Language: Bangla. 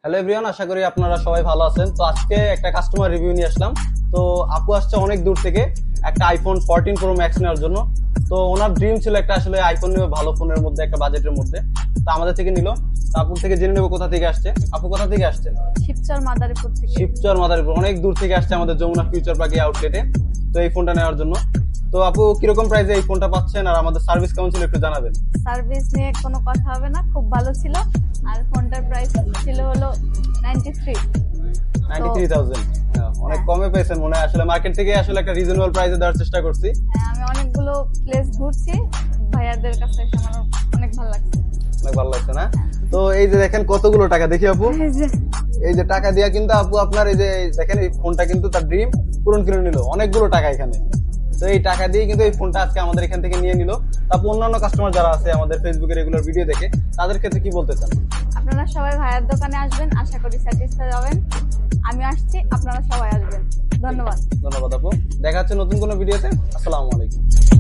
হ্যালো এভরিওয়ান, আশা করি আপনারা সবাই ভালো আছেন। তো আজকে একটা কাস্টমার রিভিউ নিয়ে আসলাম। তো আপু আসছে অনেক দূর থেকে একটা আইফোন 14 প্রো ম্যাক্স নেওয়ার জন্য। তো ওনার ড্রিম ছিল একটা আসলে আইফোন নেবে, ভালো ফোনের মধ্যে, একটা বাজেটের মধ্যে। তো আমাদের থেকে নিল। তো আপুর থেকে জেনে নেবো কোথা থেকে আসছে। আপু কোথা থেকে আসছেন? শিবচর মাদারীপুর থেকে। শিবচর মাদারীপুর, অনেক দূর থেকে আসছে আমাদের যমুনা ফিউচার পার্ক আউটলেটে তো এই ফোনটা নেওয়ার জন্য। তো আপু কিরকম প্রাইসে এই ফোনটা পাচ্ছেন আর আমাদের সার্ভিস কেমন ছিল একটু জানাবেন। সার্ভিস নিয়ে কোনো কথা হবে না, খুব ভালো ছিল। আর ফোনটার প্রাইস ছিল হলো 93। 93,000, অনেক কমে পেয়েছেন মনে হয়। আসলে মার্কেট থেকে আসলে একটা রিজনেবল প্রাইসে দেওয়ার চেষ্টা করছি। আমি অনেকগুলো প্লেস ঘুরছি, ভাইয়াদের কাছে এসে আমার অনেক ভালো লাগছে। অনেক ভালো লাগছে না? তো এই যে দেখেন কতগুলো টাকা, দেখি আপু। এই যে টাকা দিয়া কিন্তু আপু আপনার এই যে দেখেন এই ফোনটা কিন্তু তার ড্রিম পূরণ করে নিল, অনেকগুলো টাকা এখানে। তো এই টাকা দিয়ে কিন্তু এই ফোনটা আজকে আমাদের এখান থেকে নিয়ে নিল। তারপর অন্যান্য কাস্টমার যারা আছে আমাদের ফেসবুকে রেগুলার ভিডিও দেখে, তাদের ক্ষেত্রে কি বলতে চান? আপনারা সবাই ভাইয়ার দোকানে আসবেন, আশা করি স্যাটিসফাই হবেন। আমি আসছি, আপনারা সবাই আসবেন। ধন্যবাদ। ধন্যবাদ আপু। দেখা হচ্ছে নতুন কোনো ভিডিওতে। আসসালামু আলাইকুম।